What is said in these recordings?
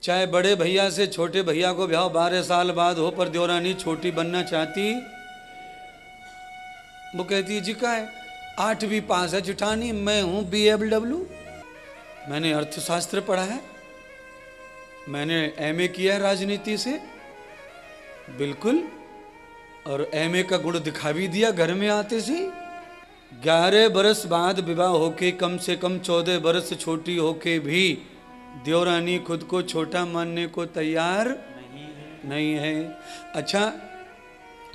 चाहे बड़े भैया से छोटे भैया को ब्याह 12 साल बाद हो, पर देवरानी छोटी बनना चाहती। वो कहती है जी का है 8वीं पास है जिठानी, मैं हूं BFW, मैंने अर्थशास्त्र पढ़ा है, मैंने MA किया है राजनीति से, बिल्कुल, और MA का गुण दिखा भी दिया घर में आते से। 11 बरस बाद विवाह होके, कम से कम 14 बरस छोटी होके भी देवरानी खुद को छोटा मानने को तैयार नहीं है। अच्छा,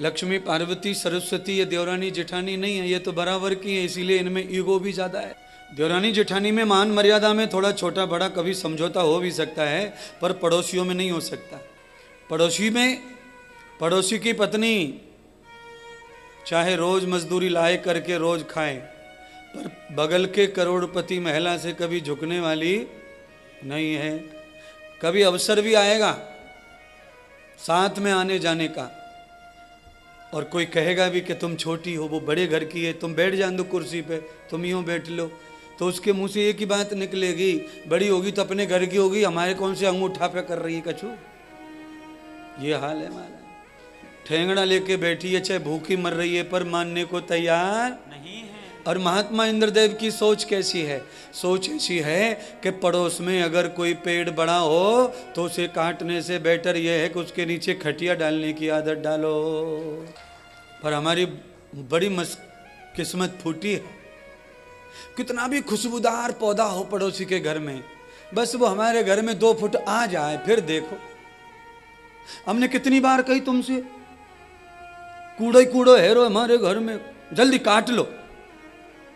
लक्ष्मी पार्वती सरस्वती ये देवरानी जेठानी नहीं है, ये तो बराबर की है, इसीलिए इनमें ईगो भी ज्यादा है। देवरानी जेठानी में मान मर्यादा में थोड़ा छोटा बड़ा कभी समझौता हो भी सकता है, पर पड़ोसियों में नहीं हो सकता। पड़ोसी में, पड़ोसी की पत्नी चाहे रोज मजदूरी लाए करके रोज खाए, पर बगल के करोड़पति महिला से कभी झुकने वाली नहीं है। कभी अवसर भी आएगा साथ में आने जाने का, और कोई कहेगा भी कि तुम छोटी हो, वो बड़े घर की है, तुम बैठ जान दो कुर्सी पे, तुम यूं बैठ लो, तो उसके मुंह से एक ही बात निकलेगी, बड़ी होगी तो अपने घर की होगी, हमारे कौन से अंगूठा पे कर रही है कछू। ये हाल है हमारा। ठेंगड़ा लेके बैठी है, चाहे भूखी मर रही है, पर मानने को तैयार नहीं है। और महात्मा इंद्रदेव की सोच कैसी है? सोच ऐसी है कि पड़ोस में अगर कोई पेड़ बड़ा हो तो उसे काटने से बेटर यह है कि उसके नीचे खटिया डालने की आदत डालो। पर हमारी बड़ी किस्मत फूटी है। कितना भी खुशबूदार पौधा हो पड़ोसी के घर में, बस वो हमारे घर में 2 फुट आ जाए, फिर देखो। हमने कितनी बार कही तुमसे, कूड़ो ही कूड़ो है रो हमारे घर में, जल्दी काट लो,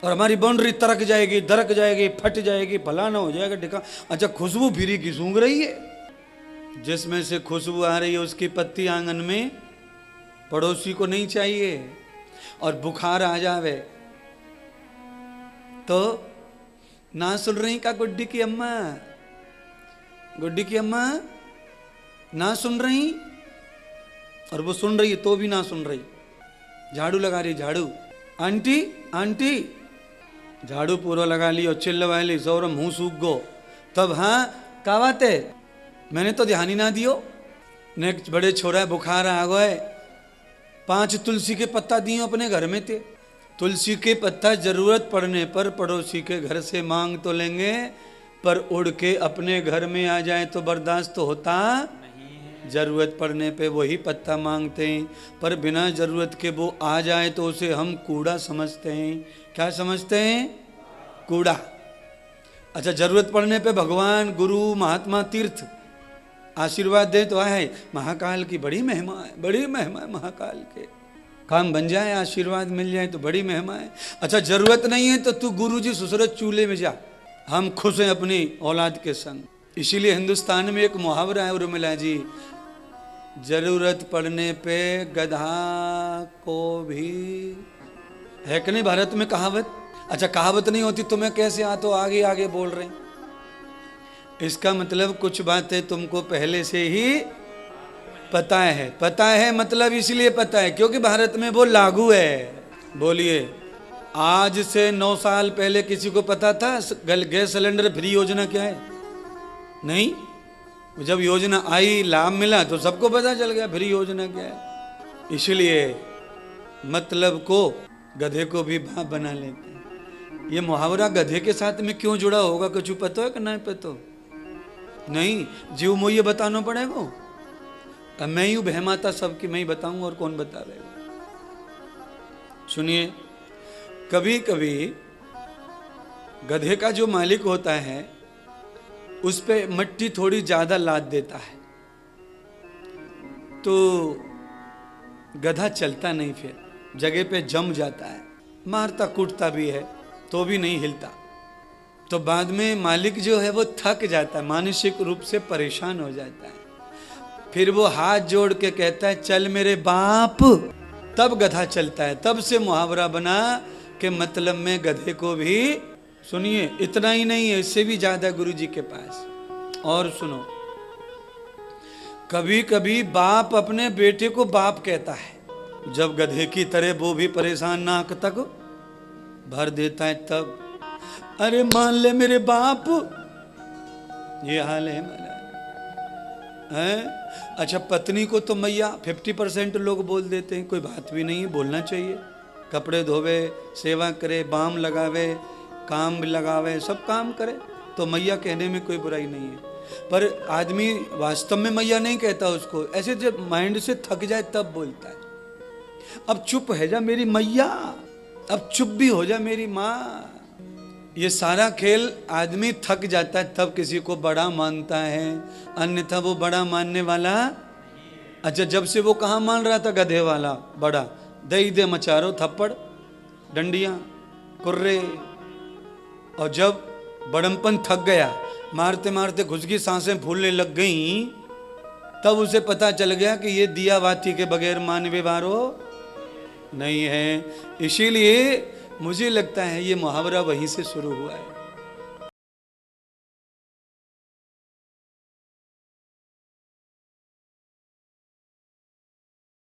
और हमारी बाउंड्री तरक जाएगी, दरक जाएगी, फट जाएगी, फलाना हो जाएगा ढिका। अच्छा, खुशबू फिरी की सूंघ रही है, जिसमें से खुशबू आ रही है उसकी पत्ती आंगन में पड़ोसी को नहीं चाहिए। और बुखार आ जावे तो ना सुन रही का गुड्डी की अम्मा, गुड्डी की अम्मा ना सुन रही, और वो सुन रही है तो भी ना सुन रही, झाड़ू लगा रही, झाड़ू, आंटी आंटी, झाड़ू पूरा लगा ली और चिल्लवा ली, सौर मुंह सूख गो, तब हाँ का बात है, मैंने तो ध्यान ही ना दियो। नेक्स्ट बड़े छोरा बुखार आ गए, 5 तुलसी के पत्ता दिए अपने घर में थे। तुलसी के पत्ता जरूरत पड़ने पर पड़ोसी के घर से मांग तो लेंगे, पर उड़ के अपने घर में आ जाए तो बर्दाश्त तो होता नहीं। जरूरत पड़ने पे वही पत्ता मांगते हैं, पर बिना जरूरत के वो आ जाए तो उसे हम कूड़ा समझते हैं। क्या समझते हैं? कूड़ा। अच्छा, जरूरत पड़ने पे भगवान, गुरु, महात्मा, तीर्थ आशीर्वाद दे तो है, महाकाल की बड़ी महिमा है, बड़ी महिमा है महाकाल के, काम बन जाए, आशीर्वाद मिल जाए तो बड़ी महिमा है। अच्छा, जरूरत नहीं है तो तू गुरुजी सुसरत चूल्हे में जा, हम खुश हैं अपनी औलाद के संग। इसीलिए हिंदुस्तान में एक मुहावरा है उर्मिला जी, जरूरत पड़ने पे गधा को भी, है कि नहीं भारत में कहावत? अच्छा, कहावत नहीं होती तुम्हें कैसे आ तो आगे आगे बोल रहे हैं। इसका मतलब कुछ बातें तुमको पहले से ही पता है। पता है मतलब इसलिए पता है क्योंकि भारत में वो लागू है। बोलिए, आज से 9 साल पहले किसी को पता था गैस सिलेंडर फ्री योजना क्या है? नहीं। जब योजना आई, लाभ मिला तो सबको पता चल गया फ्री योजना क्या है। इसलिए मतलब को गधे को भी बाप बना लेते हैं। ये मुहावरा गधे के साथ में क्यों जुड़ा होगा, कुछ पता है कि नहीं पता? नहीं, जीव मोइये बताना पड़ेगा। अब मैं ही बहमाता सबकी मैं ही बताऊंगा, और कौन बता रहेगा? सुनिए, कभी कभी गधे का जो मालिक होता है उस पे मिट्टी थोड़ी ज्यादा लाद देता है, तो गधा चलता नहीं, फिर जगह पे जम जाता है, मारता कूटता भी है तो भी नहीं हिलता। तो बाद में मालिक जो है वो थक जाता है, मानसिक रूप से परेशान हो जाता है, फिर वो हाथ जोड़ के कहता है चल मेरे बाप, तब गधा चलता है। तब से मुहावरा बना कि मतलब में गधे को भी, सुनिए इतना ही नहीं है, इससे भी ज्यादा गुरु जी के पास। और सुनो, कभी कभी बाप अपने बेटे को बाप कहता है, जब गधे की तरह वो भी परेशान नाक तक भर देता है तब, अरे मान ले मेरे बाप। ये हाल है हमारा। हैं? अच्छा, पत्नी को तो मैया 50% लोग बोल देते हैं, कोई बात भी नहीं है, बोलना चाहिए। कपड़े धोवे, सेवा करे, बाम लगावे, काम लगावे, सब काम करे, तो मैया कहने में कोई बुराई नहीं है। पर आदमी वास्तव में मैया नहीं कहता उसको, ऐसे जब माइंड से थक जाए तब बोलता है। अब चुप है जा मेरी मैया, अब चुप भी हो जा मेरी माँ। ये सारा खेल आदमी थक जाता है तब किसी को बड़ा मानता है, अन्यथा वो बड़ा मानने वाला। अच्छा, जब से वो कहाँ मान रहा था गधे वाला बड़ा, दे दे मचारो थप्पड़, डंडियाँ, कुर्रे। और जब बड़मपन थक गया, मारते मारते घुसकी सांसें फूलने लग गईं, तब उसे पता चल गया कि ये दिया बाती के बगैर मानवे वारो नहीं है। इसीलिए मुझे लगता है ये मुहावरा वहीं से शुरू हुआ है।